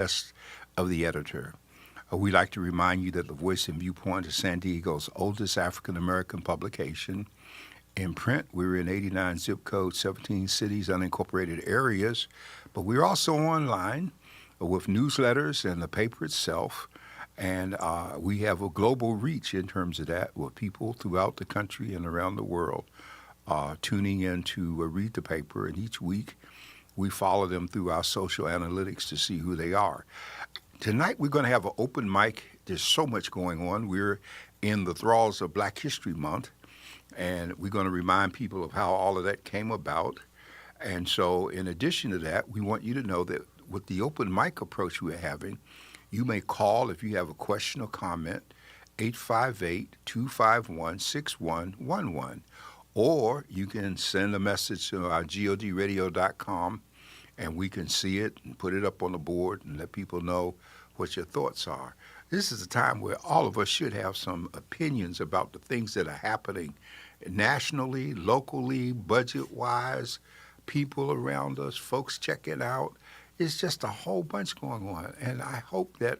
behest of the editor. We'd like to remind you that the Voice and Viewpoint is San Diego's oldest African American publication. In print, we're in 89 zip codes, 17 cities, unincorporated areas, but we're also online with newsletters and the paper itself. And we have a global reach in terms of that, with people throughout the country and around the world tuning in to read the paper. And each week, we follow them through our social analytics to see who they are. Tonight, we're going to have an open mic. There's so much going on. We're in the thralls of Black History Month, and we're going to remind people of how all of that came about. And so, in addition to that, we want you to know that with the open mic approach we're having, you may call if you have a question or comment, 858-251-6111. Or you can send a message to our godradio.com, and we can see it and put it up on the board and let people know what your thoughts are. This is a time where all of us should have some opinions about the things that are happening nationally, locally, budget-wise, people around us, folks checking out. It's just a whole bunch going on, and I hope that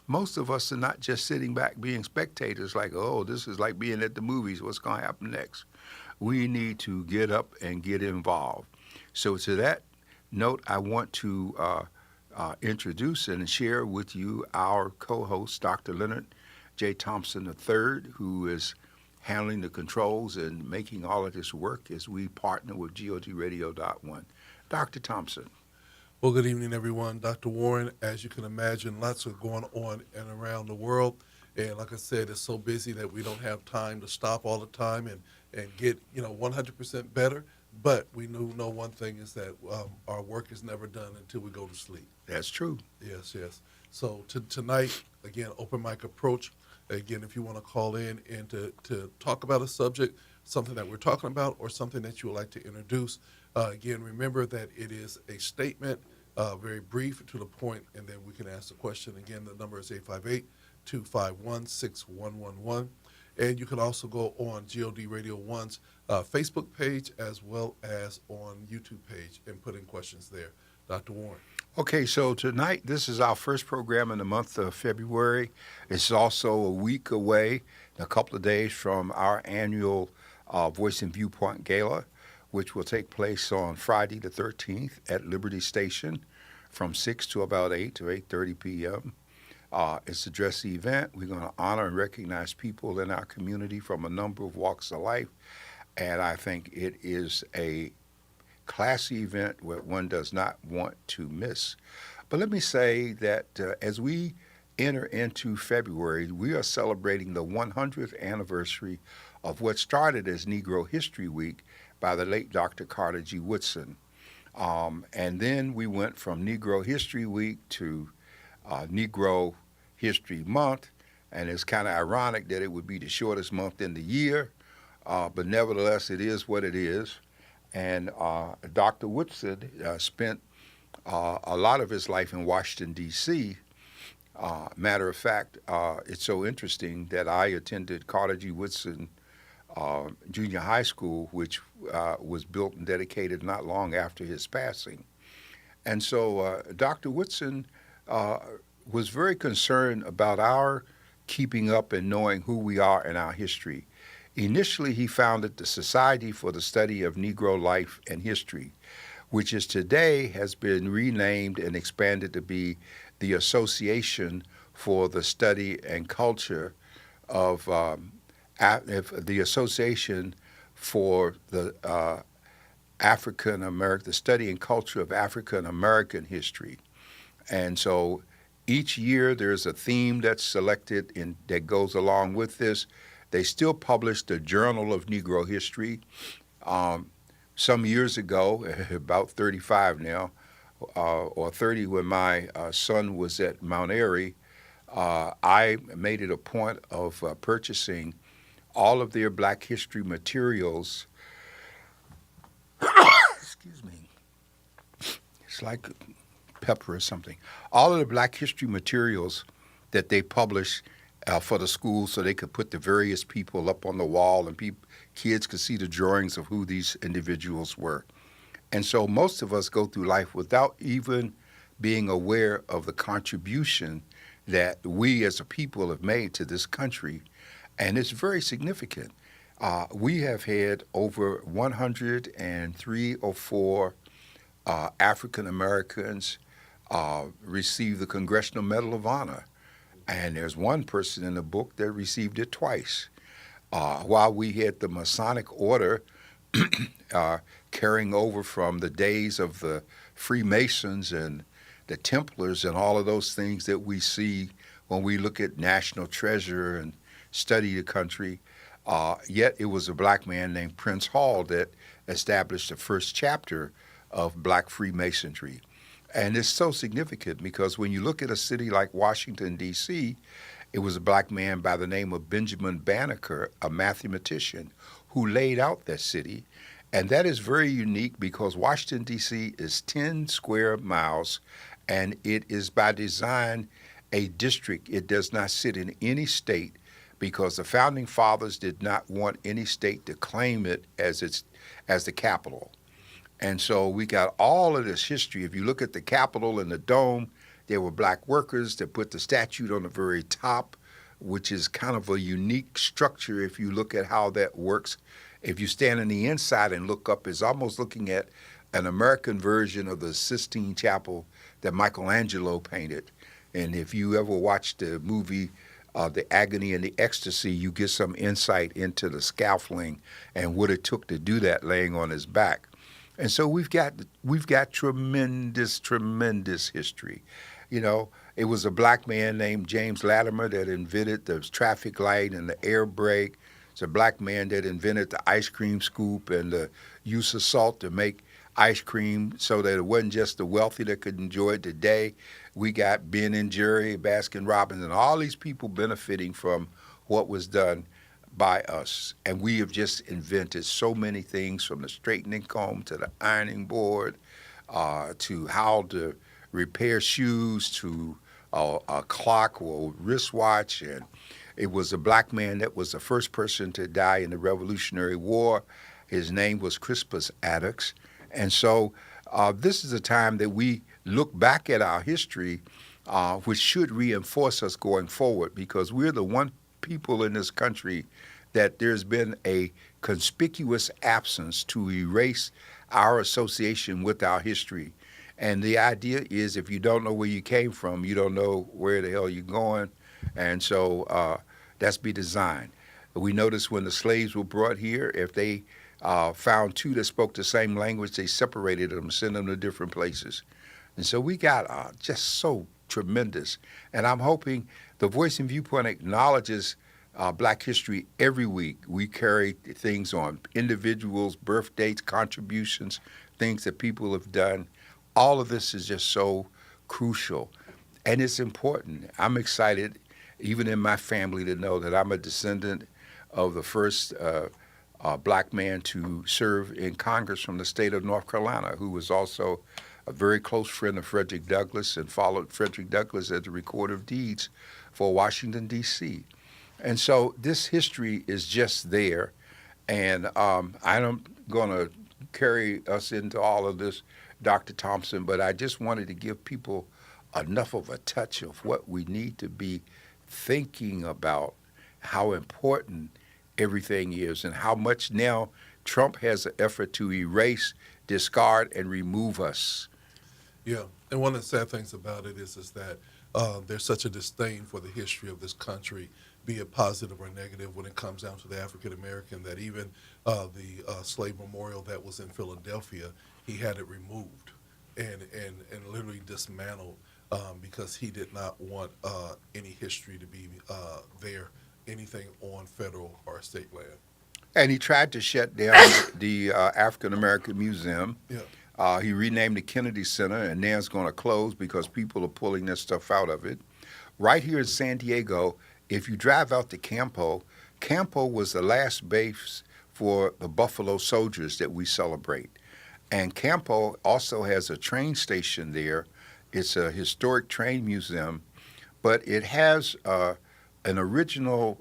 most of us are not just sitting back being spectators like, oh, this is like being at the movies, what's going to happen next? We need to get up and get involved. So to that note, I want to introduce and share with you our co-host, Dr. Leonard J. Thompson III, who is handling the controls and making all of this work as we partner with godradio.1. Dr. Thompson. Well, good evening, everyone. Dr. Warren, as you can imagine, lots are going on and around the world. And like I said, it's so busy that we don't have time to stop all the time and get, 100% better. But we know one thing is that our work is never done until we go to sleep. That's true. Yes. So tonight, again, open mic approach. Again, if you want to call in and to talk about a subject, something that we're talking about, or something that you would like to introduce, again, remember that it is a statement, very brief to the point, and then we can ask the question. Again, the number is 858-251-6111. And you can also go on GOD Radio 1's Facebook page as well as on YouTube page and put in questions there. Dr. Warren. Okay, so tonight, this is our first program in the month of February. It's also a week away, a couple of days from our annual Voice and Viewpoint Gala, which will take place on Friday the 13th at Liberty Station from 6 to about 8 to 8:30 p.m. It's a dressy event. We're going to honor and recognize people in our community from a number of walks of life, and I think it is a classy event where one does not want to miss. But let me say that as we enter into February, we are celebrating the 100th anniversary of what started as Negro History Week by the late Dr. Carter G. Woodson. And then we went from Negro History Week to Negro History Month, and it's kind of ironic that it would be the shortest month in the year, but nevertheless, it is what it is. And Dr. Woodson spent a lot of his life in Washington, D.C. Matter of fact, it's so interesting that I attended Carter G. Woodson Junior High School, which was built and dedicated not long after his passing. And so Dr. Woodson was very concerned about our keeping up and knowing who we are in our history. Initially, he founded the Society for the Study of Negro Life and History, which is today has been renamed and expanded to be the Association for the Study and Culture of the Association for the African American, the Study and Culture of African American History. And so each year there's a theme that's selected and that goes along with this. They still publish the Journal of Negro History. Some years ago, about 35 now, or 30 when my son was at Mount Airy, I made it a point of purchasing all of their Black history materials. Excuse me. It's like pepper or something. All of the Black history materials that they publish for the schools so they could put the various people up on the wall and kids could see the drawings of who these individuals were. And so most of us go through life without even being aware of the contribution that we as a people have made to this country, and it's very significant. We have had over 103 or 4 African Americans receive the Congressional Medal of Honor, and there's one person in the book that received it twice. While we had the Masonic Order carrying over from the days of the Freemasons and the Templars and all of those things that we see when we look at National Treasure and study the country. Yet it was a black man named Prince Hall that established the first chapter of black Freemasonry. And it's so significant because when you look at a city like Washington, D.C., it was a black man by the name of Benjamin Banneker, a mathematician, who laid out that city. And that is very unique because Washington, D.C. is 10 square miles, and it is by design a district. It does not sit in any state because the founding fathers did not want any state to claim it as the capital. And so we got all of this history. If you look at the Capitol and the dome, there were black workers that put the statue on the very top, which is kind of a unique structure if you look at how that works. If you stand on the inside and look up, it's almost looking at an American version of the Sistine Chapel that Michelangelo painted. And if you ever watched the movie The Agony and the Ecstasy, you get some insight into the scaffolding and what it took to do that laying on his back. And so we've got tremendous history. You know, it was a black man named James Latimer that invented the traffic light and the air brake. It's a black man that invented the ice cream scoop and the use of salt to make ice cream so that it wasn't just the wealthy that could enjoy it today. We got Ben and Jerry, Baskin Robbins, and all these people benefiting from what was done by us. And we have just invented so many things, from the straightening comb to the ironing board, to how to repair shoes, to a clock or wristwatch. And it was a black man that was the first person to die in the Revolutionary War. His name was Crispus Attucks. And so this is a time that we look back at our history, which should reinforce us going forward, because we're the one people in this country that there's been a conspicuous absence to erase our association with our history. And the idea is, if you don't know where you came from, you don't know where the hell you're going. And so that's be designed. We noticed when the slaves were brought here, if they found 2 that spoke the same language, they separated them, sent them to different places. And so we got just so tremendous. And I'm hoping the Voice and Viewpoint acknowledges black history every week. We carry things on individuals, birth dates, contributions, things that people have done. All of this is just so crucial. And it's important. I'm excited, even in my family, to know that I'm a descendant of the first black man to serve in Congress from the state of North Carolina, who was also a very close friend of Frederick Douglass and followed Frederick Douglass as the recorder of deeds for Washington, D.C. And so this history is just there. And I'm going to carry us into all of this, Dr. Thompson, but I just wanted to give people enough of a touch of what we need to be thinking about, how important everything is, and how much now Trump has an effort to erase, discard, and remove us. Yeah, and one of the sad things about it is that there's such a disdain for the history of this country, be it positive or negative, when it comes down to the African American, that even the slave memorial that was in Philadelphia, he had it removed and literally dismantled because he did not want any history to be there, anything on federal or state land. And he tried to shut down the African American Museum. Yeah. He renamed the Kennedy Center, and now it's going to close because people are pulling this stuff out of it. Right here in San Diego, if you drive out to Campo, Campo was the last base for the Buffalo Soldiers that we celebrate. And Campo also has a train station there. It's a historic train museum, but it has an original,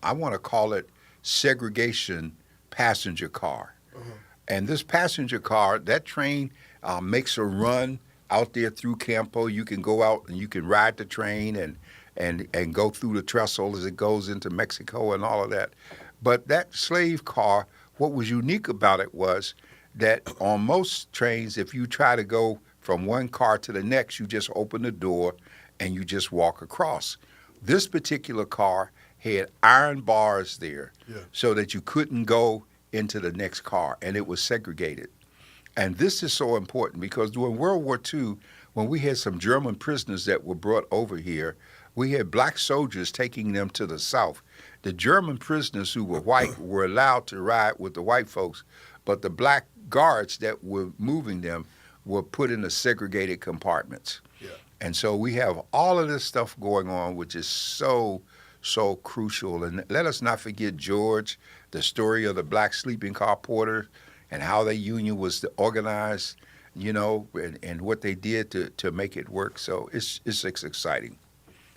I want to call it segregation passenger car. Uh-huh. And this passenger car, that train makes a run out there through Campo. You can go out and you can ride the train and go through the trestle as it goes into Mexico and all of that. But that slave car, what was unique about it was that on most trains, if you try to go from one car to the next, you just open the door and you just walk across. This particular car had iron bars there so that you couldn't go into the next car, and it was segregated. And this is so important because during World War II, when we had some German prisoners that were brought over here, we had black soldiers taking them to the South. The German prisoners who were white were allowed to ride with the white folks, but the black guards that were moving them were put in the segregated compartments. Yeah. And so we have all of this stuff going on, which is so crucial. And let us not forget George, the story of the black sleeping car porter and how the union was organized, and what they did to make it work. So it's exciting.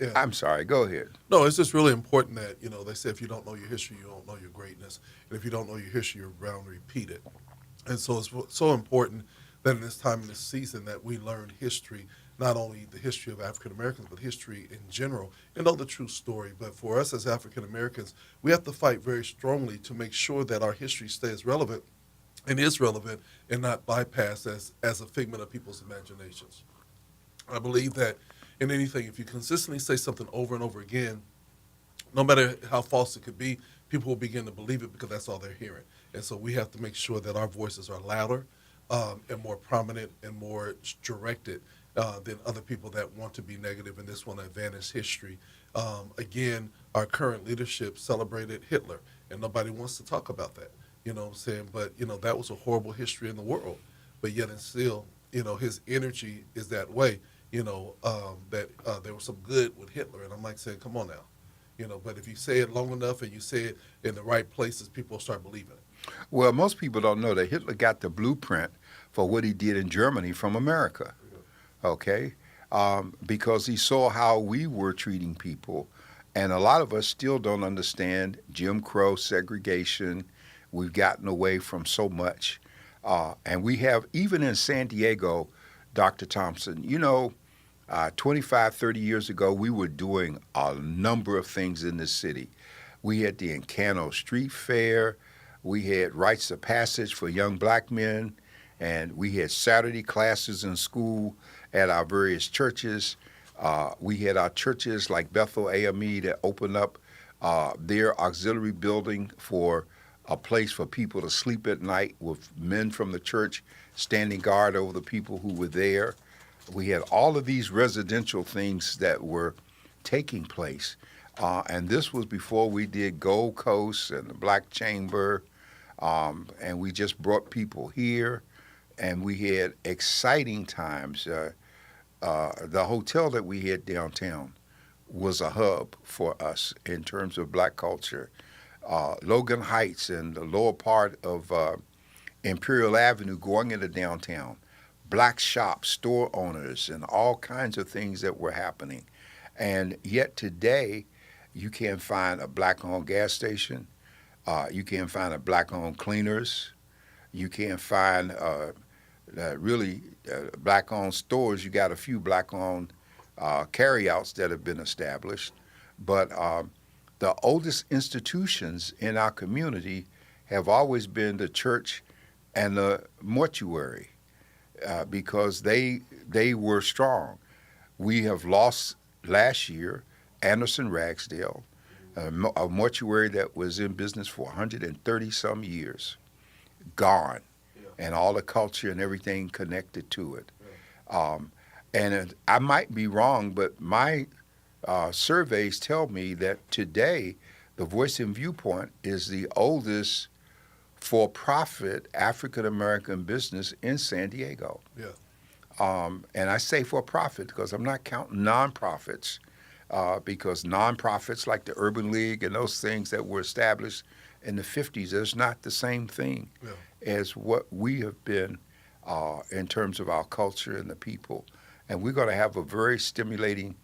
Yeah. I'm sorry, go ahead. No, it's just really important that, they say if you don't know your history, you don't know your greatness. And if you don't know your history, you're bound to repeat it. And so it's so important that in this time, in this season, that we learn history, not only the history of African Americans, but history in general, and know the true story. But for us as African Americans, we have to fight very strongly to make sure that our history stays relevant and is relevant and not bypassed as a figment of people's imaginations. I believe that in anything, if you consistently say something over and over again, no matter how false it could be, people will begin to believe it because that's all they're hearing. And so we have to make sure that our voices are louder and more prominent and more directed than other people that want to be negative and just want to advance history. Again, our current leadership celebrated Hitler, and nobody wants to talk about that. You know what I'm saying? But, that was a horrible history in the world. But yet and still, his energy is that way, that there was some good with Hitler. And I'm like saying, come on now. But if you say it long enough and you say it in the right places, people start believing it. Well, most people don't know that Hitler got the blueprint for what he did in Germany from America, okay? Because he saw how we were treating people. And a lot of us still don't understand Jim Crow, segregation. We've gotten away from so much. And we have, even in San Diego, Dr. Thompson, 25, 30 years ago, we were doing a number of things in this city. We had the Encano Street Fair. We had rites of passage for young black men. And we had Saturday classes in school at our various churches. We had our churches like Bethel AME that opened up their auxiliary building for a place for people to sleep at night with men from the church standing guard over the people who were there. We had all of these residential things that were taking place. And this was before we did Gold Coast and the Black Chamber. And we just brought people here. And we had exciting times. The hotel that we had downtown was a hub for us in terms of black culture. Logan Heights and the lower part of Imperial Avenue going into downtown, black shops, store owners, and all kinds of things that were happening. And yet today, you can't find a black-owned gas station. You can't find a black-owned cleaners. You can't find really black-owned stores. You got a few black-owned carryouts that have been established. But the oldest institutions in our community have always been the church and the mortuary because they were strong. We have lost last year Anderson Ragsdale, a mortuary that was in business for 130 some years, gone, and all the culture and everything connected to it. And I might be wrong, but my surveys tell me that today the Voice and Viewpoint is the oldest for-profit African-American business in San Diego. Yeah. And I say for-profit because I'm not counting nonprofits, because nonprofits like the Urban League and those things that were established in the 50s is not the same thing as what we have been in terms of our culture and the people. And we're going to have a very stimulating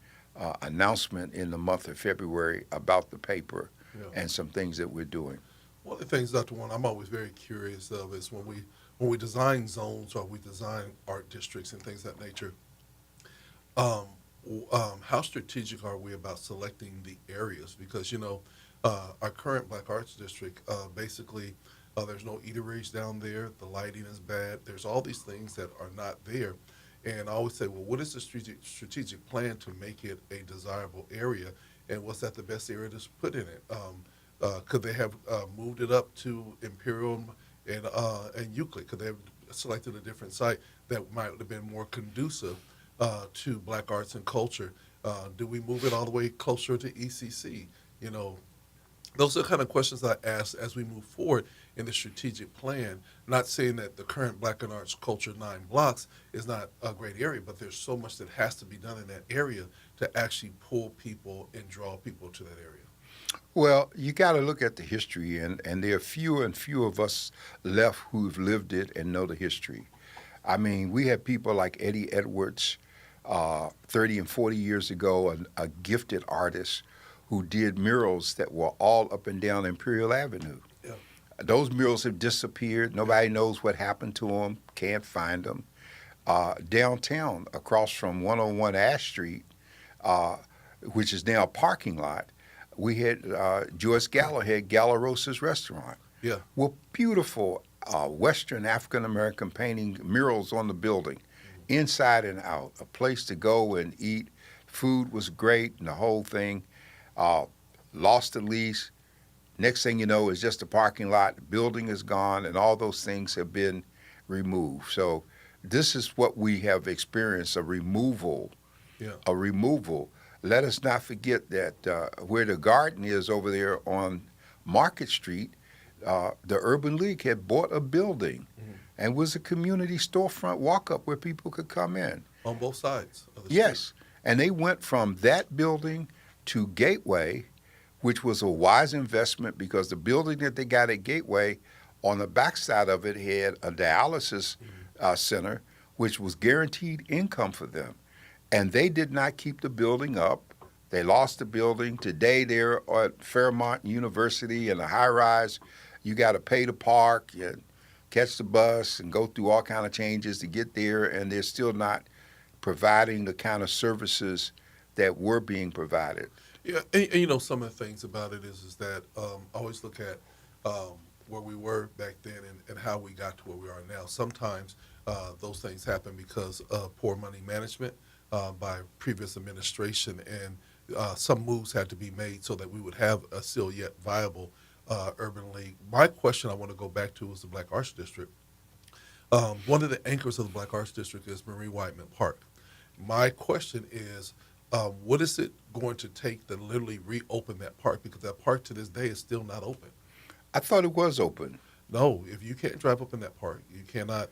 announcement in the month of February about the paper and some things that we're doing. One of the things, Dr. Warren, I'm always very curious of is when when we design zones or we design art districts and things of that nature, um, how strategic are we about selecting the areas? Because our current Black Arts District, basically, there's no eateries down there. The lighting is bad. There's all these things that are not there. And I always say, well, what is the strategic plan to make it a desirable area? And was that the best area to put in it? Could they have moved it up to Imperial and Euclid? Could they have selected a different site that might have been more conducive to Black arts and culture? Do we move it all the way closer to ECC? You know, those are the kind of questions I ask as we move forward in the strategic plan. Not saying that the current Black and Arts Culture 9 blocks is not a great area, but there's so much that has to be done in that area to actually pull people and draw people to that area. Well, you got to look at the history, and there are fewer and fewer of us left who've lived it and know the history. I mean, we had people like Eddie Edwards, 30 and 40 years ago, a gifted artist who did murals that were all up and down Imperial Avenue. Yeah. Those murals have disappeared. Nobody knows what happened to them, can't find them. Downtown, across from 101 Ash Street, which is now a parking lot, we had Joyce Galahad, Galarosa's restaurant. Yeah. Well, beautiful Western African American painting murals on the building, inside and out, a place to go and eat. Food was great and the whole thing. Lost the lease. Next thing you know, it's just a parking lot. The building is gone, and all those things have been removed. So this is what we have experienced, a removal. Yeah. A removal. Let us not forget that where the garden is over there on Market Street, the Urban League had bought a building and was a community storefront walk-up where people could come in. On both sides of the Yes. street. And they went from that building to Gateway, which was a wise investment because the building that they got at Gateway, on the backside of it had a dialysis center, which was guaranteed income for them. And they did not keep the building up. They lost the building. Today they're at Fairmont University in a high rise. You got to pay to park and catch the bus and go through all kind of changes to get there, and they're still not providing the kind of services that were being provided. Yeah, and some of the things about it is that I always look at where we were back then and how we got to where we are now. Sometimes those things happen because of poor money management by previous administration, and some moves had to be made so that we would have a still yet viable urban league. My question I want to go back to is the Black Arts District. One of the anchors of the Black Arts District is Marie Whiteman Park. My question is, what is it going to take to literally reopen that park? Because that park to this day is still not open. I thought it was open. No, if you can't drive up in that park, you cannot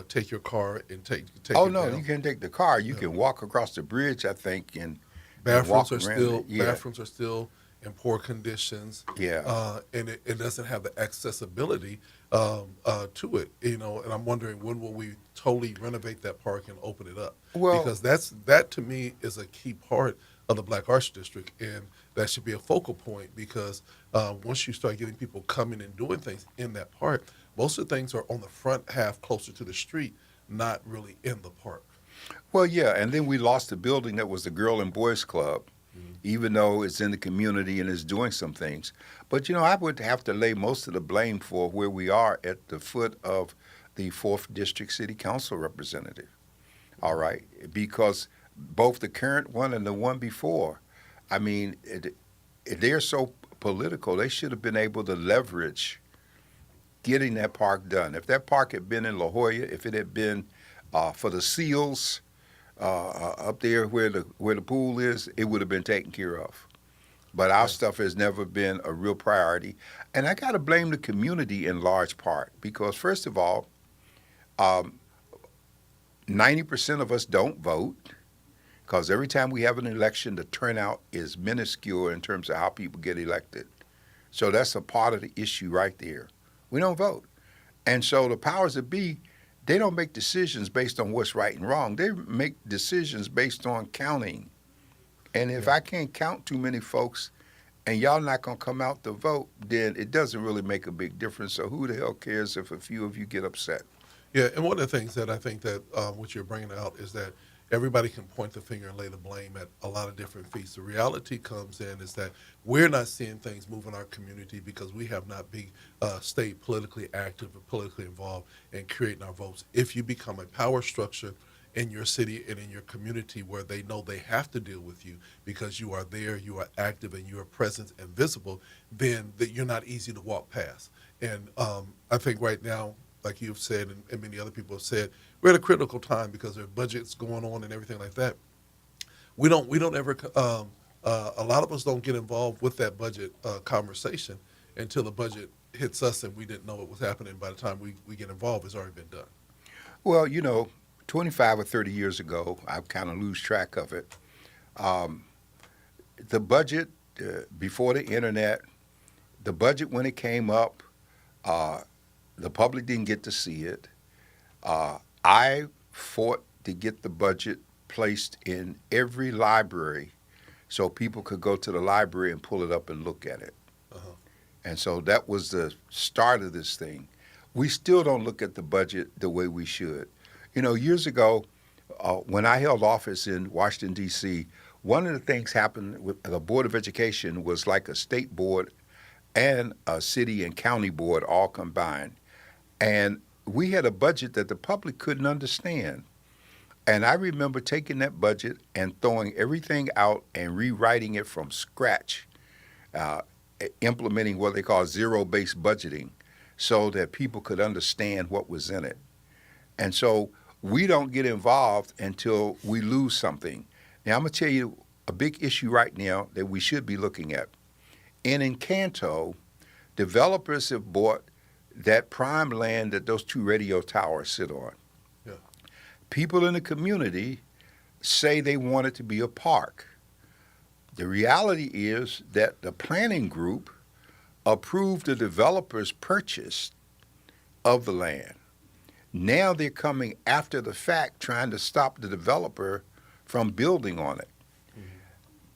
take your car and take Oh, it no, down. you can't take the car. You can walk across the bridge, I think, and Bathrooms walk are around still it. Yeah. bathrooms are still in poor conditions. Yeah. And it doesn't have the accessibility to it. And I'm wondering, when will we totally renovate that park and open it up? Well- Because that to me is a key part of the Black Arts District, and that should be a focal point. Because once you start getting people coming and doing things in that park, most of the things are on the front half, closer to the street, not really in the park. Well, yeah, and then we lost the building that was the Girl and Boys Club, even though it's in the community and is doing some things. But, I would have to lay most of the blame for where we are at the foot of the 4th District City Council representative, all right? Because both the current one and the one before, I mean, they're so political, they should have been able to leverage getting that park done. If that park had been in La Jolla, if it had been for the SEALs up there where the pool is, it would have been taken care of. But our stuff has never been a real priority. And I got to blame the community in large part because, first of all, 90% of us don't vote because every time we have an election, the turnout is minuscule in terms of how people get elected. So that's a part of the issue right there. We don't vote. And so the powers that be, they don't make decisions based on what's right and wrong. They make decisions based on counting. And if I can't count too many folks and y'all not going to come out to vote, then it doesn't really make a big difference. So who the hell cares if a few of you get upset? Yeah, and one of the things that I think that what you're bringing out is that everybody can point the finger and lay the blame at a lot of different feats. The reality comes in is that we're not seeing things move in our community because we have not stayed politically active and politically involved in creating our votes. If you become a power structure in your city and in your community where they know they have to deal with you because you are there, you are active, and you are present and visible, then that you're not easy to walk past. And I think right now, like you've said and many other people have said, we're at a critical time because there are budgets going on and everything like that. We don't ever a lot of us don't get involved with that budget conversation until the budget hits us and we didn't know it was happening. By the time we get involved, it's already been done. Well, 25 or 30 years ago, I kind of lose track of it. Um, the budget before the internet, the budget when it came up, uh, the public didn't get to see it. I fought to get the budget placed in every library so people could go to the library and pull it up and look at it. Uh-huh. And so that was the start of this thing. We still don't look at the budget the way we should. Years ago, when I held office in Washington, D.C., one of the things happened with the Board of Education was like a state board and a city and county board all combined. And we had a budget that the public couldn't understand. And I remember taking that budget and throwing everything out and rewriting it from scratch, uh, implementing what they call zero-based budgeting so that people could understand what was in it. And so we don't get involved until we lose something. Now, I'm going to tell you a big issue right now that we should be looking at. In Encanto, developers have bought that prime land that those two radio towers sit on. Yeah. People in the community say they want it to be a park. The reality is that the planning group approved the developer's purchase of the land. Now they're coming after the fact trying to stop the developer from building on it. Mm-hmm.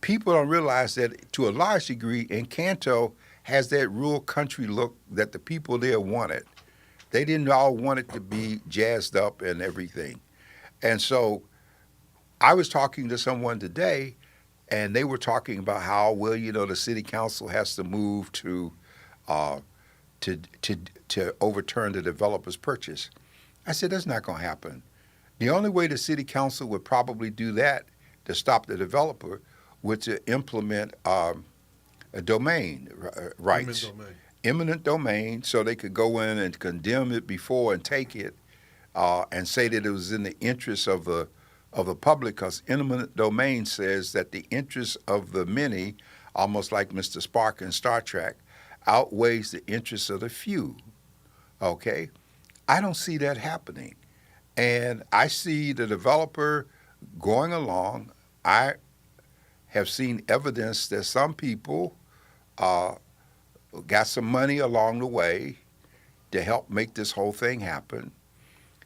People don't realize that to a large degree, Encanto has that rural country look that the people there wanted. They didn't all want it to be jazzed up and everything. And so I was talking to someone today, and they were talking about how, well, the city council has to move to overturn the developer's purchase. I said, that's not going to happen. The only way the city council would probably do that to stop the developer would to implement a domain rights. Eminent domain, so they could go in and condemn it before and take it and say that it was in the interest of the public, because eminent domain says that the interest of the many, almost like Mr. Spock in Star Trek, outweighs the interests of the few. Okay? I don't see that happening. And I see the developer going along. I have seen evidence that some people got some money along the way to help make this whole thing happen.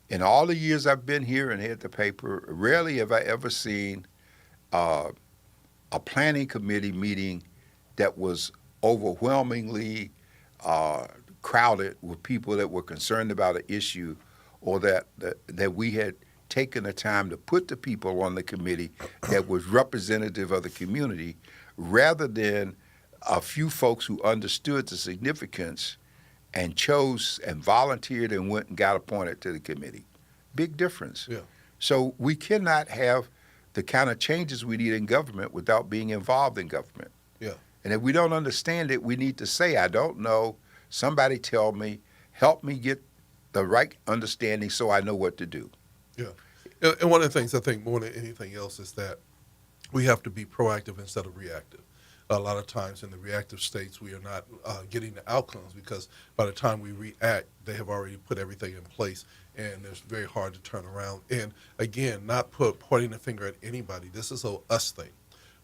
In all the years I've been here and had the paper, rarely have I ever seen a planning committee meeting that was overwhelmingly crowded with people that were concerned about an issue, or that we had taken the time to put the people on the committee that was representative of the community, rather than a few folks who understood the significance and chose and volunteered and went and got appointed to the committee. Big difference. Yeah. So we cannot have the kind of changes we need in government without being involved in government. Yeah. And if we don't understand it, we need to say, I don't know, somebody tell me, help me get the right understanding so I know what to do. Yeah. And one of the things I think more than anything else is that we have to be proactive instead of reactive. A lot of times in the reactive states, we are not getting the outcomes because by the time we react, they have already put everything in place, and it's very hard to turn around. And again, not pointing the finger at anybody. This is a us thing.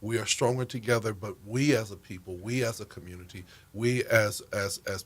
We are stronger together, but we as a people, we as a community, we as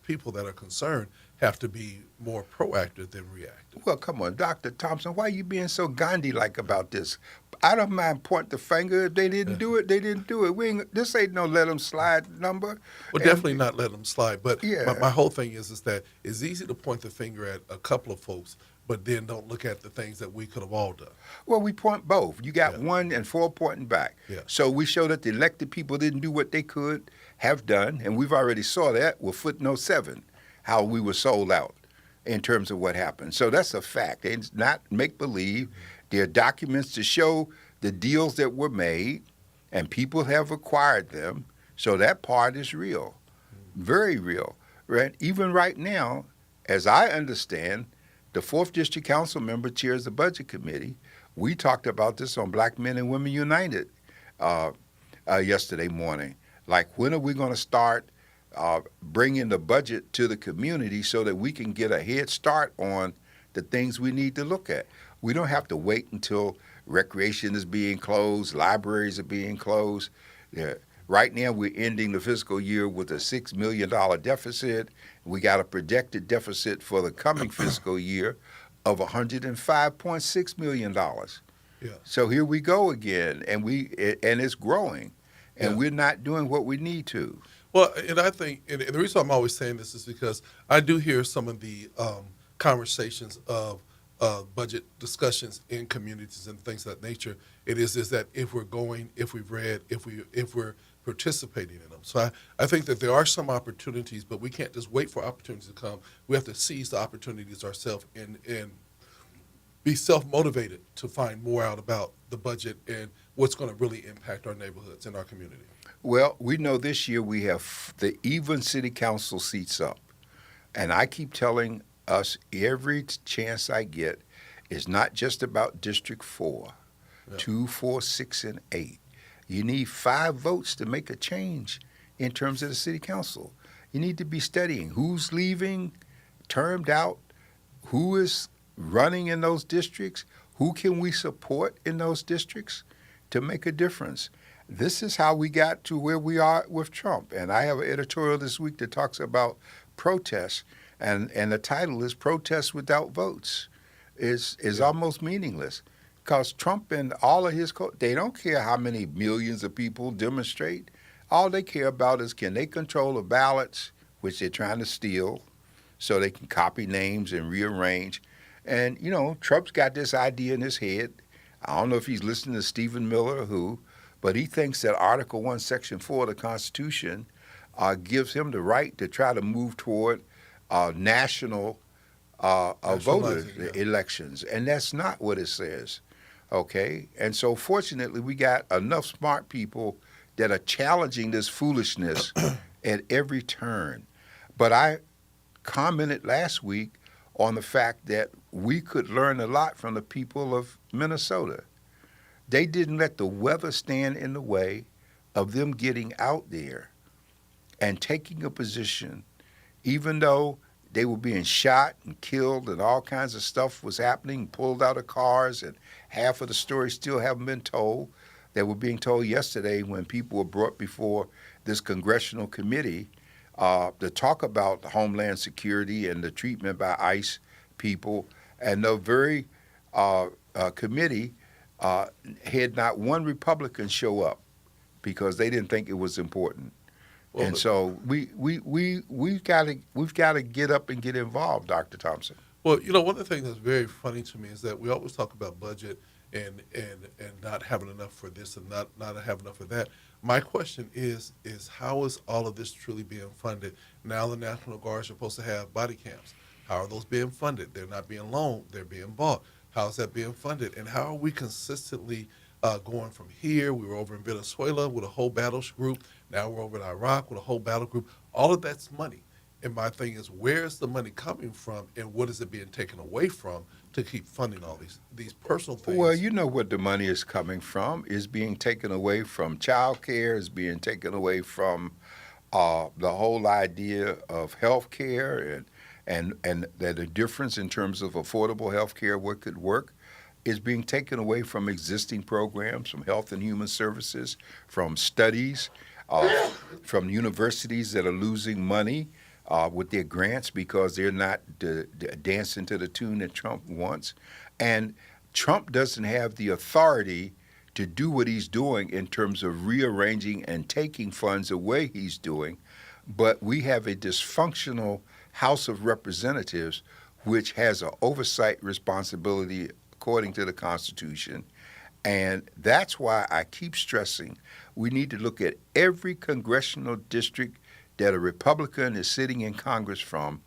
people that are concerned have to be more proactive than reactive. Well, come on, Dr. Thompson, why are you being so Gandhi-like about this? I don't mind point the finger. If they didn't do it, they didn't do it. This ain't no let them slide number. Well, definitely not let them slide. But Yeah. my whole thing is that it's easy to point the finger at a couple of folks but then don't look at the things that we could have all done. Well, we point both. You got Yeah. 1 and 4 pointing back. Yeah. So we show that the elected people didn't do what they could have done, and we've already saw that with footnote 7, how we were sold out in terms of what happened. So that's a fact. It's not make-believe. There are documents to show the deals that were made, and people have acquired them. So that part is real, very real. Right? Even right now, as I understand, the 4th District Council member chairs the Budget Committee. We talked about this on Black Men and Women United yesterday morning. Like, when are we going to start bringing the budget to the community so that we can get a head start on the things we need to look at? We don't have to wait until recreation is being closed, libraries are being closed. Right now, we're ending the fiscal year with a $6 million deficit. We got a projected deficit for the coming fiscal year of $105.6 million. Yeah. So here we go again, and it's growing, and Yeah. we're not doing what we need to. Well, and I think, and the reason I'm always saying this is because I do hear some of the conversations of budget discussions in communities and things of that nature. It is that if we're going, if we've read, if we're participating in them. So I think that there are some opportunities, but we can't just wait for opportunities to come. We have to seize the opportunities ourselves and be self-motivated to find more out about the budget and what's going to really impact our neighborhoods and our community. Well, we know this year we have the even city council seats up. And I keep telling us every chance I get, it's not just about District 4, Yeah. 2, 4, 6, and 8. You need 5 votes to make a change in terms of the city council. You need to be studying who's leaving, termed out, who is running in those districts, who can we support in those districts to make a difference. This is how we got to where we are with Trump. And I have an editorial this week that talks about protests, and the title is Protests Without Votes. Is almost meaningless, because Trump and all of his they don't care how many millions of people demonstrate. All they care about is, can they control the ballots, which they're trying to steal, so they can copy names and rearrange. And, you know, Trump's got this idea in his head. I don't know if he's listening to Stephen Miller or who, but he thinks that Article 1, Section 4 of the Constitution gives him the right to try to move toward national voter Nationalizing, yeah. elections. And that's not what it says, okay? And so fortunately, we got enough smart people that are challenging this foolishness at every turn. But I commented last week on the fact that we could learn a lot from the people of Minnesota. They didn't let the weather stand in the way of them getting out there and taking a position, even though they were being shot and killed and all kinds of stuff was happening, pulled out of cars, and half of the stories still haven't been told. They were being told yesterday when people were brought before this congressional committee to talk about Homeland Security and the treatment by ICE people. And the very committee had not one Republican show up because they didn't think it was important. Well, And so we've got to get up and get involved, Dr. Thompson. Well, you know, one of the things that's very funny to me is that we always talk about budget and not having enough for this and not having enough for that. My question is how is all of this truly being funded? Now the National Guard is supposed to have body cams. How are those being funded? They're not being loaned. They're being bought. How is that being funded? And how are we consistently going from here? We were over in Venezuela with a whole battle group. Now we're over in Iraq with a whole battle group. All of that's money. And my thing is, where's the money coming from, and what is it being taken away from to keep funding all these personal things? Well, you know what the money is coming from. Is being taken away from child care, is being taken away from the whole idea of health care and the difference in terms of affordable health care, what could work, is being taken away from existing programs, from Health and Human Services, from studies, from universities that are losing money with their grants because they're not dancing to the tune that Trump wants. And Trump doesn't have the authority to do what he's doing in terms of rearranging and taking funds away he's doing. But we have a dysfunctional House of Representatives which has an oversight responsibility according to the Constitution. And that's why I keep stressing we need to look at every congressional district that a Republican is sitting in Congress from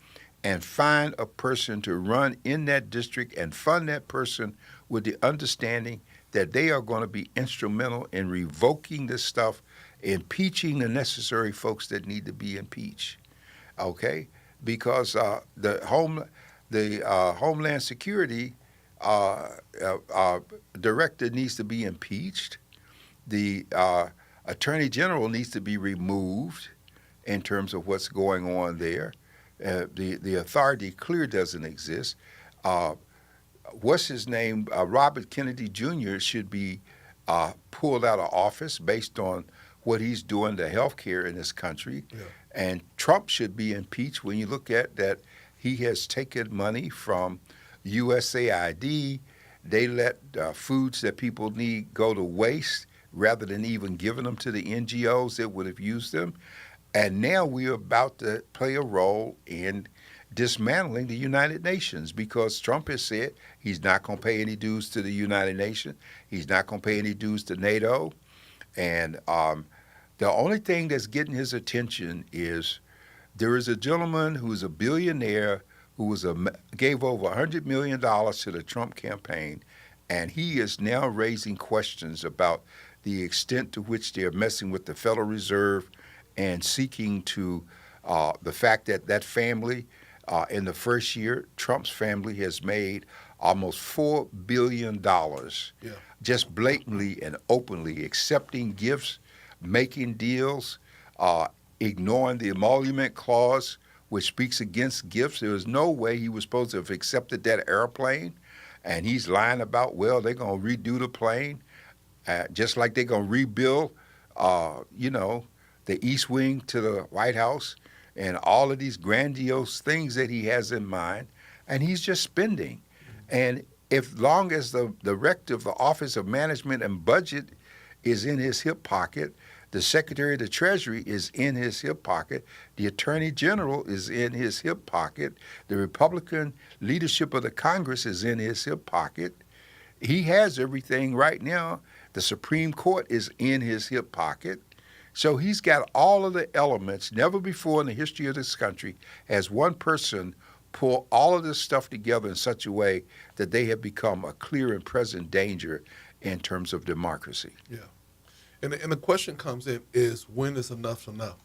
and find a person to run in that district and fund that person with the understanding that they are going to be instrumental in revoking this stuff, impeaching the necessary folks that need to be impeached. Okay? Because the Homeland Security director needs to be impeached. The Attorney General needs to be removed in terms of what's going on there. The authority clear doesn't exist. What's his name? Robert Kennedy Jr. should be pulled out of office based on what he's doing to health care in this country. Yeah. And Trump should be impeached when you look at that he has taken money from USAID. They let foods that people need go to waste rather than even giving them to the NGOs that would have used them. And now we're about to play a role in dismantling the United Nations because Trump has said he's not going to pay any dues to the United Nations. He's not going to pay any dues to NATO. And the only thing that's getting his attention is there is a gentleman who's a billionaire who gave over $100 million to the Trump campaign, and he is now raising questions about the extent to which they're messing with the Federal Reserve and seeking to the fact that that family, in the first year, Trump's family has made almost $4 billion just blatantly and openly accepting gifts, making deals, ignoring the emolument clause, which speaks against gifts. There was no way he was supposed to have accepted that airplane. And he's lying about, well, they're going to redo the plane, just like they're going to rebuild, the East Wing to the White House and all of these grandiose things that he has in mind. And he's just spending. And if long as the director of the Office of Management and Budget is in his hip pocket, the Secretary of the Treasury is in his hip pocket, the Attorney General is in his hip pocket, the Republican leadership of the Congress is in his hip pocket. He has everything right now. The Supreme Court is in his hip pocket. So he's got all of the elements. Never before in the history of this country has one person pull all of this stuff together in such a way that they have become a clear and present danger in terms of democracy. Yeah. And the question comes in is, when is enough enough?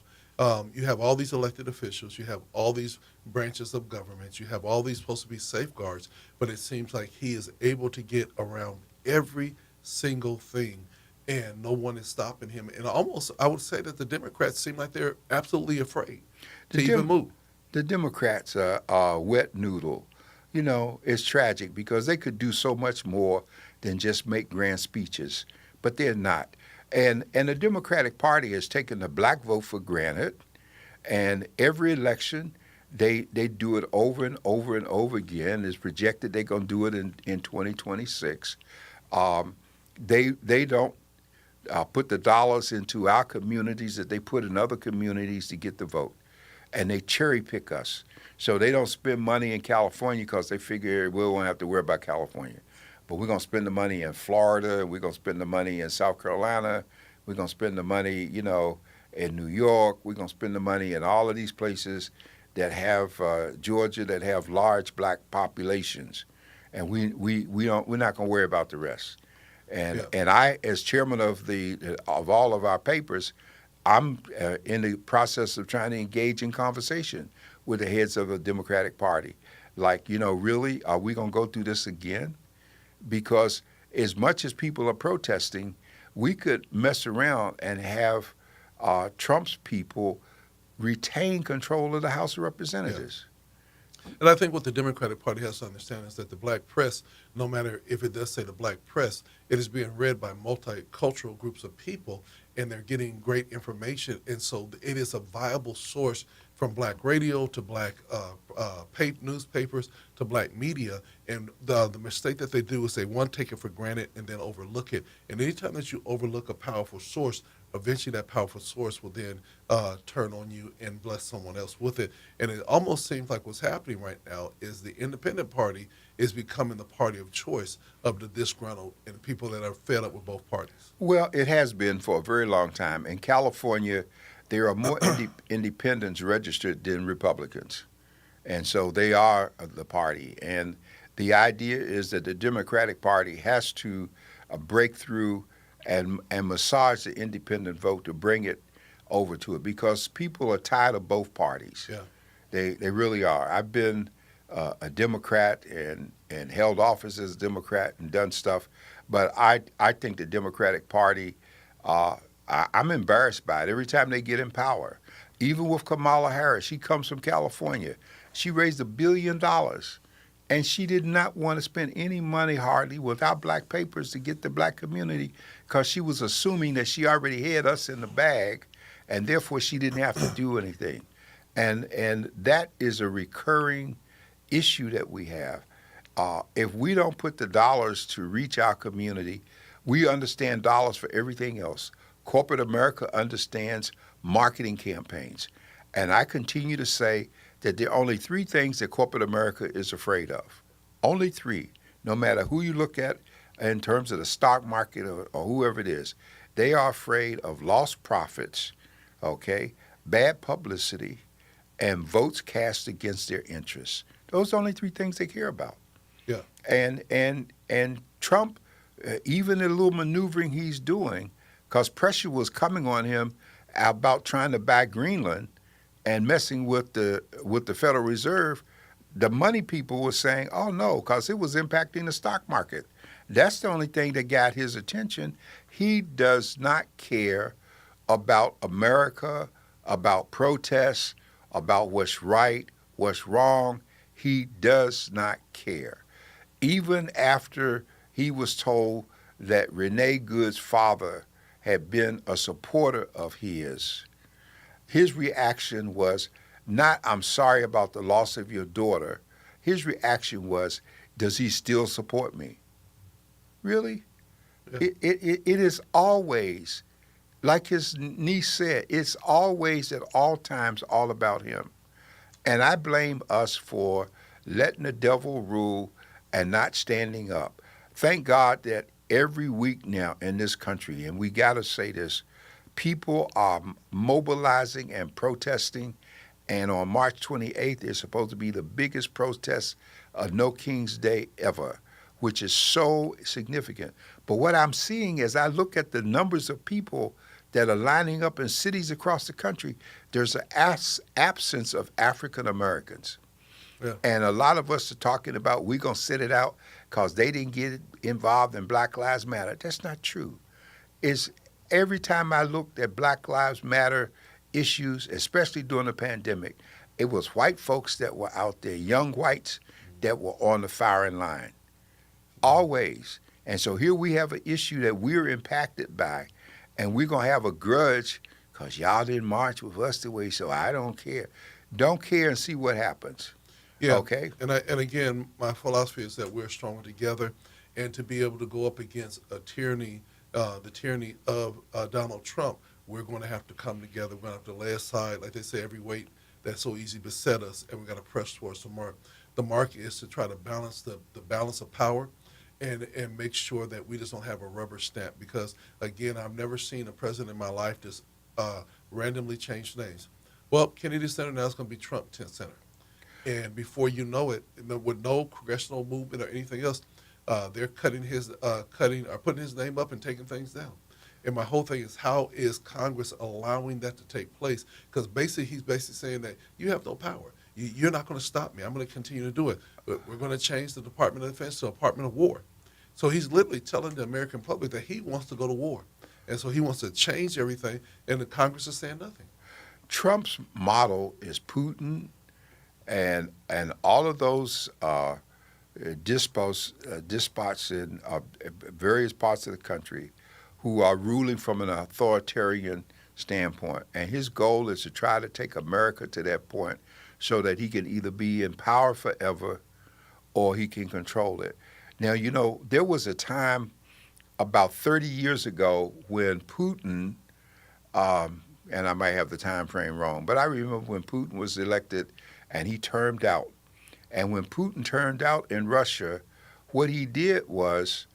You have all these elected officials, you have all these branches of government, you have all these supposed to be safeguards, but it seems like he is able to get around every single thing, and no one is stopping him. And almost, I would say that the Democrats seem like they're absolutely afraid to even move. The Democrats are a wet noodle. You know, it's tragic because they could do so much more than just make grand speeches, but they're not. And the Democratic Party has taken the black vote for granted, and every election they do it over and over and over again. It's projected they're going to do it in 2026. They don't put the dollars into our communities that they put in other communities to get the vote, and they cherry pick us. So they don't spend money in California because they figure we won't have to worry about California. But we're going to spend the money in Florida. We're going to spend the money in South Carolina. We're going to spend the money, in New York. We're going to spend the money in all of these places that have Georgia that have large black populations, and we're not going to worry about the rest. And I, as chairman of all of our papers, I'm in the process of trying to engage in conversation with the heads of the Democratic Party. Like, really, are we going to go through this again? Because as much as people are protesting, we could mess around and have Trump's people retain control of the House of Representatives. Yeah. And I think what the Democratic Party has to understand is that the black press, no matter if it does say the black press, it is being read by multicultural groups of people, and they're getting great information. And so it is a viable source from black radio to black newspapers to black media. And the mistake that they do is they, one, take it for granted and then overlook it. And anytime that you overlook a powerful source, eventually that powerful source will then turn on you and bless someone else with it. And it almost seems like what's happening right now is the independent party is becoming the party of choice of the disgruntled and people that are fed up with both parties. Well, it has been for a very long time. In California, there are more independents registered than Republicans. And so they are the party. And the idea is that the Democratic Party has to break through and massage the independent vote to bring it over to it because people are tired of both parties. Yeah. They really are. I've been a Democrat and held office as a Democrat and done stuff, but I think the Democratic Party, I'm embarrassed by it every time they get in power. Even with Kamala Harris, she comes from California. She raised $1 billion, and she did not want to spend any money hardly without black papers to get the black community because she was assuming that she already had us in the bag, and therefore she didn't have to do anything. And that is a recurring issue that we have. If we don't put the dollars to reach our community, we understand dollars for everything else. Corporate America understands marketing campaigns. And I continue to say that there are only three things that corporate America is afraid of. Only three, no matter who you look at in terms of the stock market or whoever it is. They are afraid of lost profits, okay, bad publicity, and votes cast against their interests. Those are the only three things they care about. Yeah. And Trump, even the little maneuvering he's doing, because pressure was coming on him about trying to buy Greenland and messing with the Federal Reserve, the money people were saying, oh, no, because it was impacting the stock market. That's the only thing that got his attention. He does not care about America, about protests, about what's right, what's wrong. He does not care. Even after he was told that Renee Good's father had been a supporter of his reaction was not, I'm sorry about the loss of your daughter. His reaction was, does he still support me? Really? Yeah. It is always, like his niece said, it's always at all times all about him. And I blame us for letting the devil rule and not standing up. Thank God that every week now in this country, and we got to say this, people are mobilizing and protesting. And on March 28th, is supposed to be the biggest protest of No King's Day ever, which is so significant. But what I'm seeing as I look at the numbers of people that are lining up in cities across the country, there's an absence of African Americans. Yeah. And a lot of us are talking about we're going to sit it out because they didn't get involved in Black Lives Matter. That's not true. It's every time I looked at Black Lives Matter issues, especially during the pandemic, it was white folks that were out there, young whites that were on the firing line. Always. And so here we have an issue that we're impacted by, and we're going to have a grudge because y'all didn't march with us the way, so I don't care. Don't care and see what happens. Yeah. Okay? And again, my philosophy is that we're stronger together, and to be able to go up against a tyranny, the tyranny of Donald Trump, we're going to have to come together. We're going to have to lay aside, like they say, every weight that so easily beset us, and we've got to press towards the mark. The mark is to try to balance the balance of power and make sure that we just don't have a rubber stamp. Because, again, I've never seen a president in my life just randomly change names. Well, Kennedy Center now is going to be Trump Center. And before you know it, with no congressional movement or anything else, they're putting his name up and taking things down. And my whole thing is, how is Congress allowing that to take place? Because he's basically saying that you have no power. You're not going to stop me. I'm going to continue to do it. But we're going to change the Department of Defense to Department of War. So he's literally telling the American public that he wants to go to war. And so he wants to change everything, and the Congress is saying nothing. Trump's model is Putin and all of those despots in various parts of the country who are ruling from an authoritarian standpoint. And his goal is to try to take America to that point so that he can either be in power forever or he can control it. Now, you know, there was a time about 30 years ago when Putin and I might have the time frame wrong, but I remember when Putin was elected and he termed out. And when Putin turned out in Russia, what he did was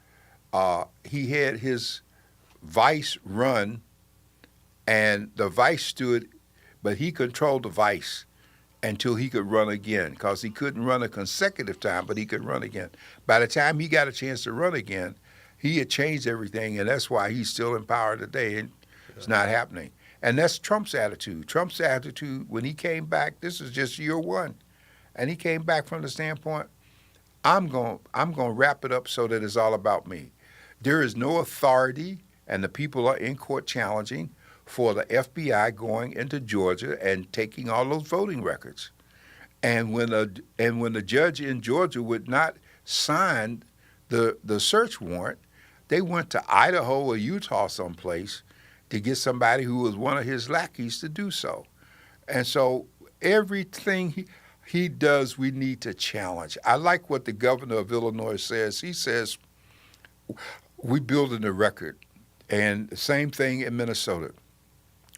he had his vice run, and the vice stood, but he controlled the vice until he could run again, because he couldn't run a consecutive time, but he could run again. By the time he got a chance to run again, he had changed everything, and that's why he's still in power today, and it's not happening. And that's Trump's attitude. Trump's attitude when he came back, this is just year one, and he came back from the standpoint, I'm going to wrap it up so that it's all about me. There is no authority, and the people are in court challenging for the FBI going into Georgia and taking all those voting records. And when the judge in Georgia would not sign the search warrant, they went to Idaho or Utah someplace to get somebody who was one of his lackeys to do so. And so everything he does, we need to challenge. I like what the governor of Illinois says. He says, we building a record. And the same thing in Minnesota.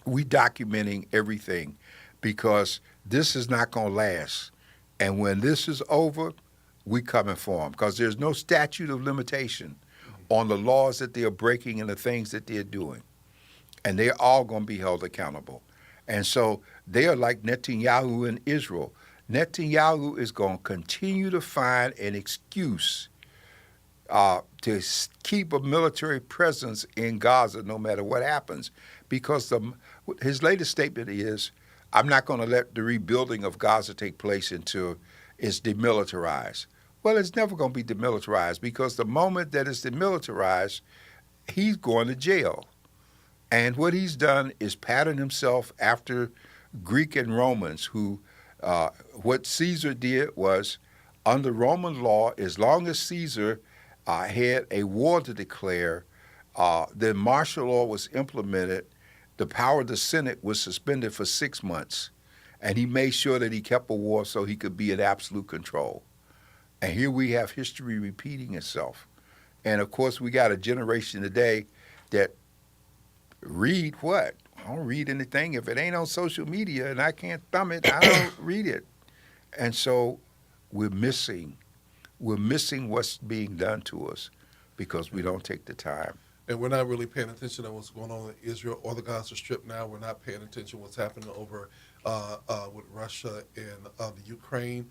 We documenting everything because this is not going to last. And when this is over, we coming for them because there's no statute of limitation on the laws that they are breaking and the things that they're doing. And they're all going to be held accountable. And so they are like Netanyahu in Israel. Netanyahu is going to continue to find an excuse to keep a military presence in Gaza no matter what happens, because his latest statement is, I'm not going to let the rebuilding of Gaza take place until it's demilitarized. Well, it's never going to be demilitarized, because the moment that it's demilitarized, he's going to jail. And what he's done is pattern himself after Greek and Romans, who what Caesar did was, under Roman law, as long as Caesar had a war to declare, then martial law was implemented. The power of the Senate was suspended for 6 months, and he made sure that he kept a war so he could be in absolute control. And here we have history repeating itself. And of course, we got a generation today that read what? I don't read anything. If it ain't on social media and I can't thumb it, I don't read it. And so we're missing what's being done to us because we don't take the time. And we're not really paying attention to what's going on in Israel or the Gaza Strip now. We're not paying attention to what's happening over with Russia and the Ukraine.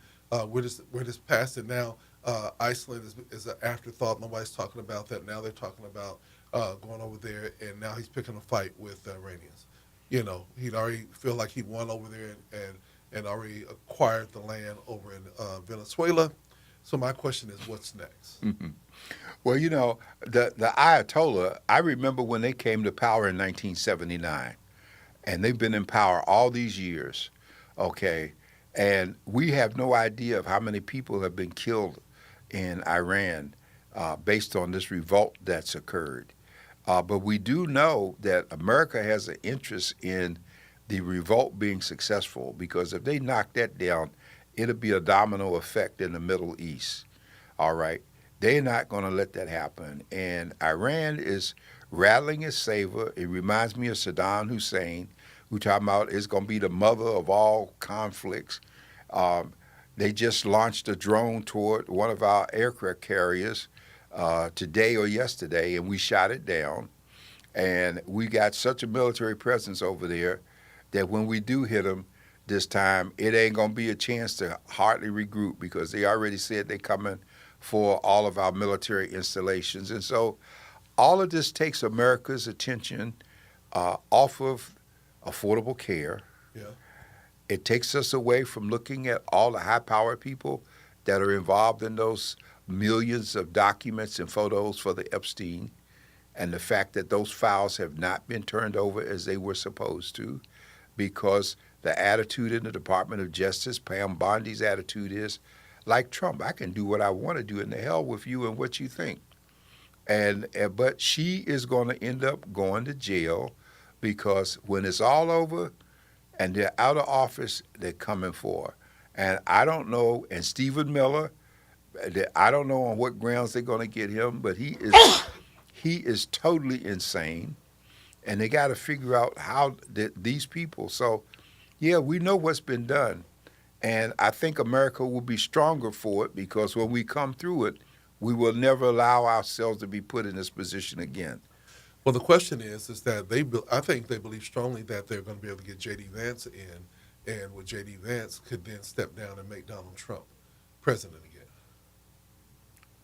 We're just past it now. Iceland is an afterthought. Nobody's talking about that. Now they're talking about going over there, and now he's picking a fight with the Iranians. You know, he'd already feel like he won over there and already acquired the land over in Venezuela. So my question is, what's next? Mm-hmm. Well, you know, the Ayatollah, I remember when they came to power in 1979, and they've been in power all these years, okay? And we have no idea of how many people have been killed in Iran based on this revolt that's occurred. But we do know that America has an interest in the revolt being successful, because if they knock that down, it'll be a domino effect in the Middle East, all right? They're not going to let that happen. And Iran is rattling its saber. It reminds me of Saddam Hussein, who talking about it's going to be the mother of all conflicts. They just launched a drone toward one of our aircraft carriers today or yesterday, and we shot it down. And we got such a military presence over there that when we do hit them this time, it ain't going to be a chance to hardly regroup, because they already said they're coming for all of our military installations. And so all of this takes America's attention off of affordable care. Yeah. It takes us away from looking at all the high-powered people that are involved in those millions of documents and photos for the Epstein, and the fact that those files have not been turned over as they were supposed to, because the attitude in the Department of Justice, Pam Bondi's attitude is, like Trump, I can do what I want to do, and the hell with you and what you think. But she is going to end up going to jail, because when it's all over and they're out of office, they're coming for her. And I don't know, and Stephen Miller, I don't know on what grounds they're going to get him, but he is totally insane. and they got to figure out how these people. So, yeah, we know what's been done, and I think America will be stronger for it because when we come through it, we will never allow ourselves to be put in this position again. Well, the question is that I think they believe strongly that they're going to be able to get J.D. Vance in, and with J.D. Vance could then step down and make Donald Trump president again.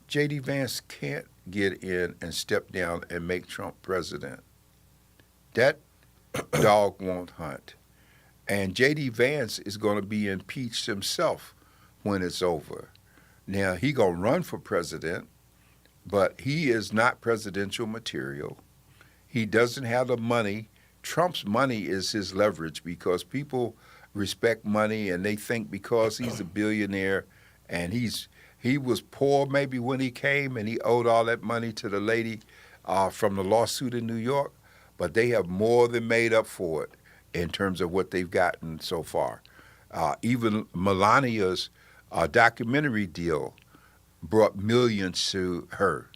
J.D. Vance can't get in and step down and make Trump president. That dog won't hunt. And J.D. Vance is going to be impeached himself when it's over. Now, he going to run for president, but he is not presidential material. He doesn't have the money. Trump's money is his leverage because people respect money and they think because he's a billionaire and he was poor maybe when he came and he owed all that money to the lady from the lawsuit in New York, but they have more than made up for it in terms of what they've gotten so far. Even Melania's documentary deal brought millions to her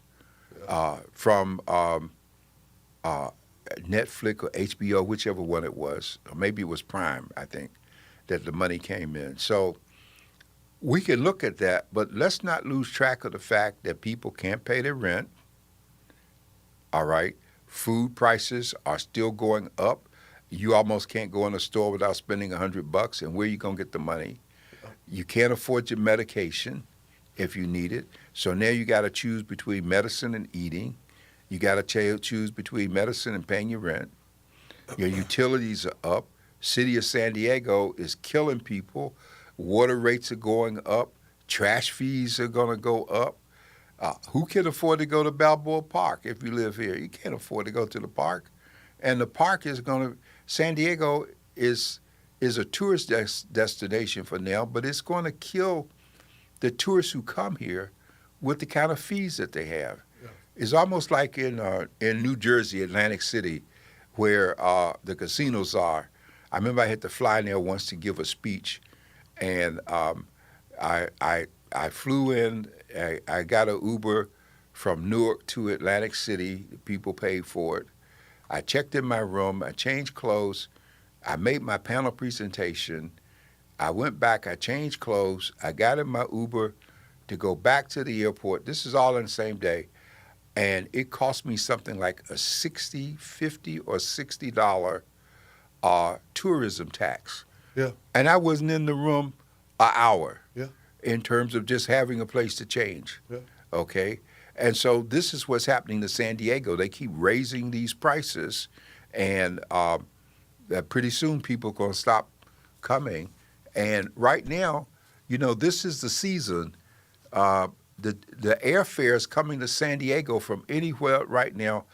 from Netflix or HBO, whichever one it was, or maybe it was Prime, I think, that the money came in. So we can look at that, but let's not lose track of the fact that people can't pay their rent. All right. Food prices are still going up. You almost can't go in a store without spending $100, and where are you going to get the money? You can't afford your medication if you need it. So now you got to choose between medicine and eating. You got to choose between medicine and paying your rent. Your utilities are up. City of San Diego is killing people. Water rates are going up. Trash fees are going to go up. Who can afford to go to Balboa Park if you live here? You can't afford to go to the park. And the park is going to, San Diego is a tourist destination for now, but it's going to kill the tourists who come here with the kind of fees that they have. Yeah. It's almost like in New Jersey, Atlantic City, where the casinos are. I remember I had to fly there once to give a speech, and I flew in. I got an Uber from Newark to Atlantic City. The people paid for it. I checked in my room. I changed clothes. I made my panel presentation. I went back. I changed clothes. I got in my Uber to go back to the airport. This is all in the same day. And it cost me something like a $50 or $60 tourism tax. Yeah. And I wasn't in the room an hour. Yeah. In terms of just having a place to change. Yeah. Okay? And so this is what's happening to San Diego. They keep raising these prices, and pretty soon people are going to stop coming. And right now, you know, this is the season. The airfares coming to San Diego from anywhere right now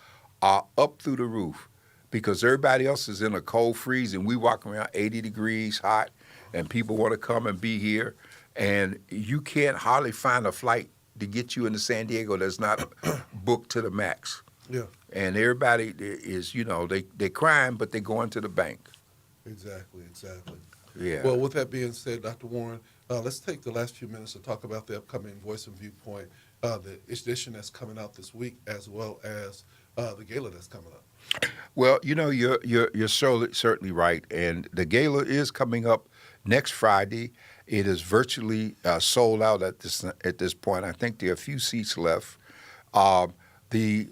are up through the roof because everybody else is in a cold freeze, and we walk around 80 degrees hot, and people want to come and be here. And you can't hardly find a flight to get you into San Diego that's not booked to the max. Yeah. And everybody is, you know, they're crying, but they're going to the bank. Exactly. Yeah. Well, with that being said, Dr. Warren, let's take the last few minutes to talk about the upcoming Voice and Viewpoint, the edition that's coming out this week, as well as the gala that's coming up. Well, you know, you're certainly right, and the gala is coming up next Friday. It is virtually sold out at this point. I think there are a few seats left. The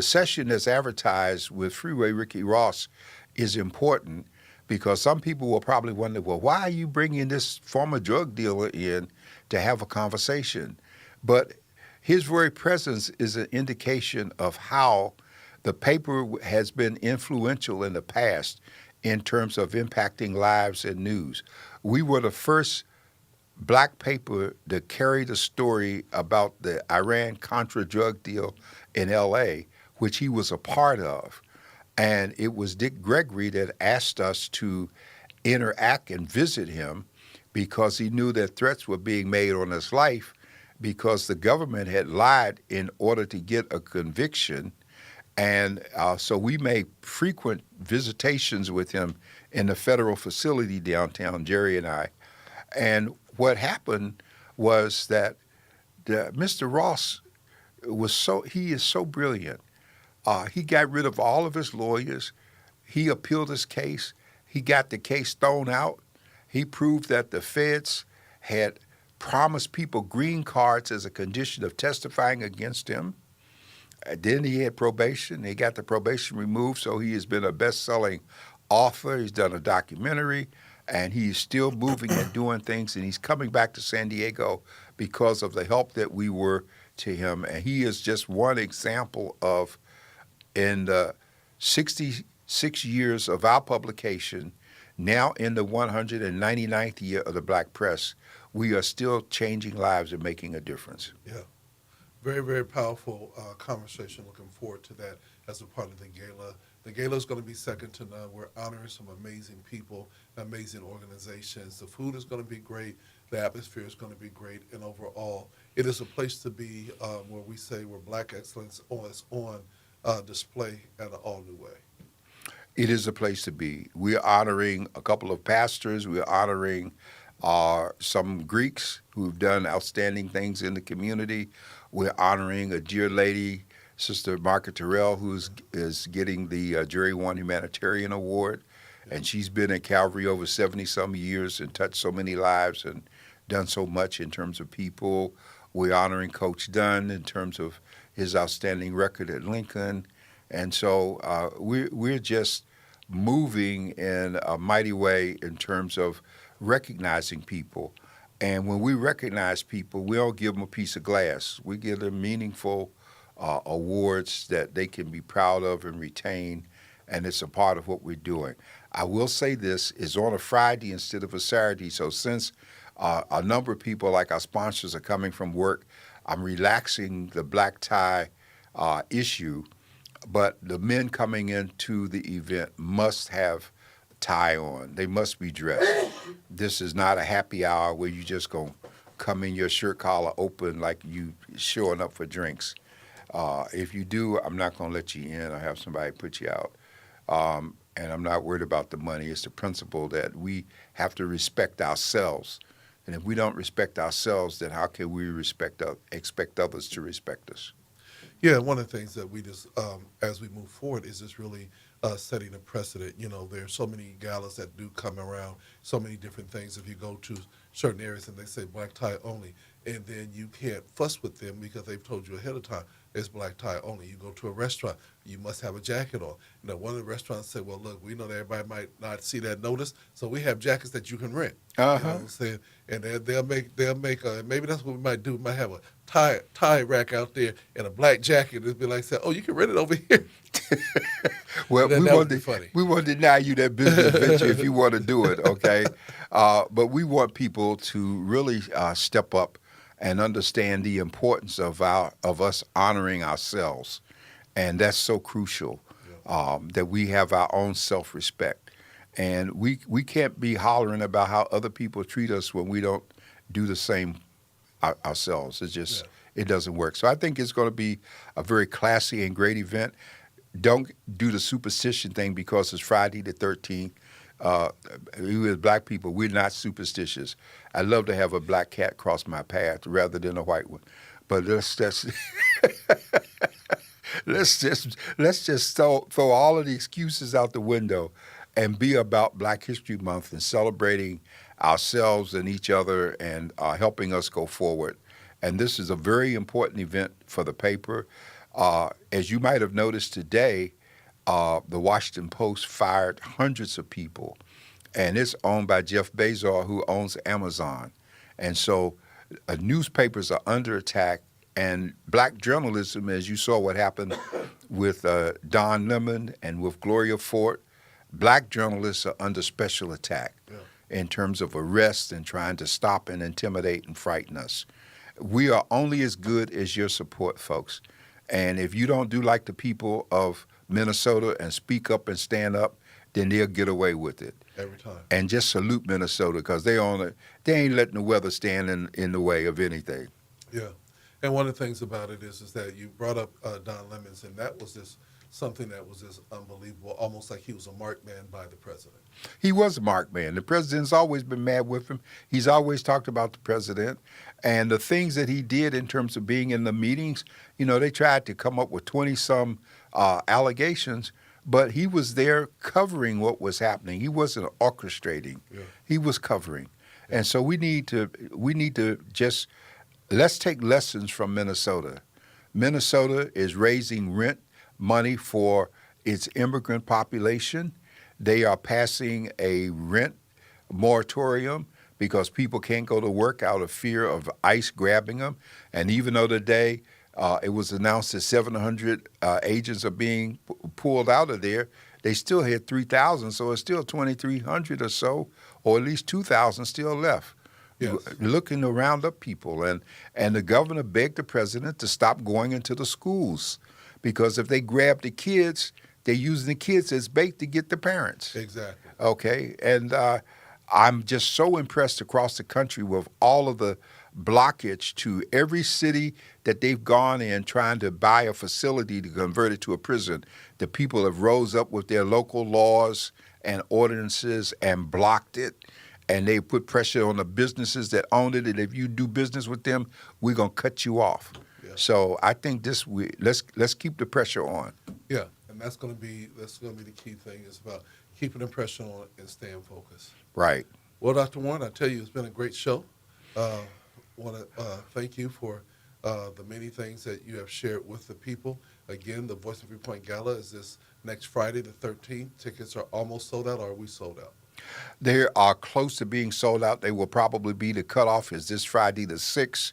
session that's advertised with Freeway Ricky Ross is important because some people will probably wonder, well, why are you bringing this former drug dealer in to have a conversation? But his very presence is an indication of how the paper has been influential in the past in terms of impacting lives and news. We were the first black paper to carry the story about the Iran-Contra drug deal in L.A., which he was a part of. And it was Dick Gregory that asked us to interact and visit him because he knew that threats were being made on his life because the government had lied in order to get a conviction. And so we made frequent visitations with him in the federal facility downtown, Jerry and I. And what happened was that Mr. Ross he is so brilliant. He got rid of all of his lawyers. He appealed his case. He got the case thrown out. He proved that the feds had promised people green cards as a condition of testifying against him. Then he had probation. He got the probation removed, so he has been a best-selling author. He's done a documentary, and he's still moving and doing things, and he's coming back to San Diego because of the help that we were to him. And he is just one example of, in the 66 years of our publication, now in the 199th year of the Black Press, we are still changing lives and making a difference. Yeah. Very, very powerful conversation. Looking forward to that as a part of the gala. The gala is going to be second to none. We're honoring some amazing people, amazing organizations. The food is going to be great. The atmosphere is going to be great. And overall, it is a place to be where we say where Black excellence is on display in an all-new way. It is a place to be. We're honoring a couple of pastors. We're honoring some Greeks who've done outstanding things in the community. We're honoring a dear lady, Sister Margaret Terrell, who is getting the Jury One Humanitarian Award. And she's been at Calvary over 70-some years and touched so many lives and done so much in terms of people. We're honoring Coach Dunn in terms of his outstanding record at Lincoln. And so we're just moving in a mighty way in terms of recognizing people. And when we recognize people, we don't give them a piece of glass. We give them meaningful awards that they can be proud of and retain, and it's a part of what we're doing. I will say this is on a Friday instead of a Saturday, so since a number of people, like our sponsors, are coming from work, I'm relaxing the black tie issue, but the men coming into the event must have tie on. They must be dressed. This is not a happy hour where you just gonna come in your shirt collar open like you showing up for drinks. If you do, I'm not gonna let you in or have somebody put you out. And I'm not worried about the money. It's the principle that we have to respect ourselves. And if we don't respect ourselves, then how can we expect others to respect us? Yeah, one of the things that we just, as we move forward, is just really setting a precedent. You know, there are so many galas that do come around, so many different things. If you go to certain areas and they say black tie only, and then you can't fuss with them because they've told you ahead of time it's black tie only. You go to a restaurant, you must have a jacket on. You know, one of the restaurants said, well, look, we know that everybody might not see that notice, so we have jackets that you can rent. Uh-huh. You know what I'm saying? And they'll make maybe that's what we might do. We might have a tie rack out there and a black jacket. It'd be like, say, oh, you can rent it over here. Well, that would be funny. We won't deny you that business venture if you want to do it, okay? But we want people to really step up and understand the importance of us honoring ourselves, and that's so crucial. That we have our own self-respect, and we can't be hollering about how other people treat us when we don't do the same ourselves. It's just it doesn't work. So I think it's going to be a very classy and great event. Don't do the superstition thing because it's Friday the 13th. We as black people, we're not superstitious. I love to have a black cat cross my path rather than a white one. But let's just throw all of the excuses out the window and be about Black History Month and celebrating ourselves and each other and helping us go forward. And this is a very important event for the paper. As you might have noticed today, the Washington Post fired hundreds of people, and it's owned by Jeff Bezos, who owns Amazon. And so newspapers are under attack, and black journalism, as you saw what happened with Don Lemon and with Gloria Fort, black journalists are under special attack in terms of arrest and trying to stop and intimidate and frighten us. We are only as good as your support, folks. And if you don't do like the people of Minnesota and speak up and stand up, then they'll get away with it. Every time. And just salute Minnesota because they ain't letting the weather stand in the way of anything. Yeah. And one of the things about it is that you brought up Don Lemons, and that was just something that was just unbelievable, almost like he was a marked man by the president. He was a marked man. The president's always been mad with him. He's always talked about the president. And the things that he did in terms of being in the meetings, you know, they tried to come up with 20-some allegations, but he was there covering what was happening. He wasn't orchestrating. Yeah. He was covering. And so we need to just let's take lessons from Minnesota. Minnesota is raising rent money for its immigrant population. They are passing a rent moratorium because people can't go to work out of fear of ICE grabbing them. And even though today it was announced that 700 agents are being pulled out of there, they still had 3,000, so it's still 2,300 or so, or at least 2,000 still left. Yes. Looking to round up people. And the governor begged the president to stop going into the schools because if they grab the kids, they're using the kids as bait to get the parents. Exactly. Okay, and I'm just so impressed across the country with all of the blockage to every city that they've gone in trying to buy a facility to convert it to a prison. The people have rose up with their local laws and ordinances and blocked it, and they put pressure on the businesses that own it, and if you do business with them, we're going to cut you off. Yeah. So I think let's keep the pressure on. Yeah, and that's going to be the key thing. Is about keeping the pressure on and staying focused. Right. Well, Dr. Warren, I tell you, it's been a great show. Want to thank you for the many things that you have shared with the people. Again, the Voice of Viewpoint Gala is this next Friday, the 13th. Tickets are almost sold out, or are we sold out? They are close to being sold out. They will probably be, the cutoff is this Friday the 6th,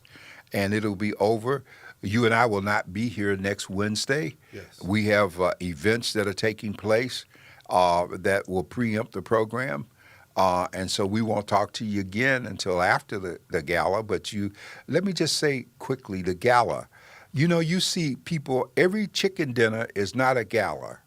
and it'll be over. You and I will not be here next Wednesday. Yes. We have events that are taking place that will preempt the program. And so we won't talk to you again until after the gala. But let me just say quickly, the gala. You know, you see people, every chicken dinner is not a gala.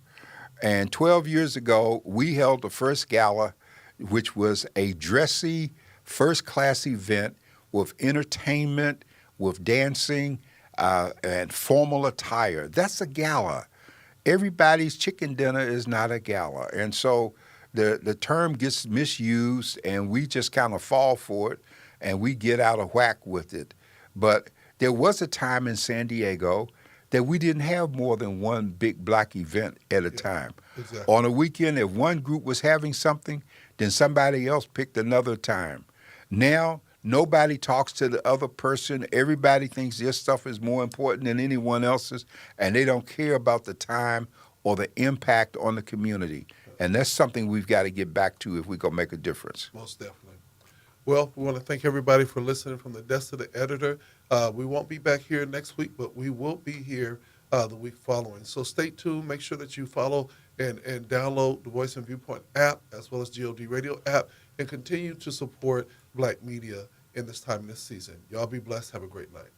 And 12 years ago, we held the first gala, which was a dressy, first-class event with entertainment, with dancing, and formal attire. That's a gala. Everybody's chicken dinner is not a gala. And so the term gets misused, and we just kind of fall for it, and we get out of whack with it. But there was a time in San Diego that we didn't have more than one big black event at a time. Exactly. On a weekend, if one group was having something, then somebody else picked another time. Now, nobody talks to the other person. Everybody thinks their stuff is more important than anyone else's, and they don't care about the time or the impact on the community. And that's something we've got to get back to if we're going to make a difference. Most definitely. Well, we want to thank everybody for listening from the desk of the editor. We won't be back here next week, but we will be here the week following. So stay tuned. Make sure that you follow and download the Voice and Viewpoint app as well as GOD Radio app, and continue to support black media in this time and this season. Y'all be blessed. Have a great night.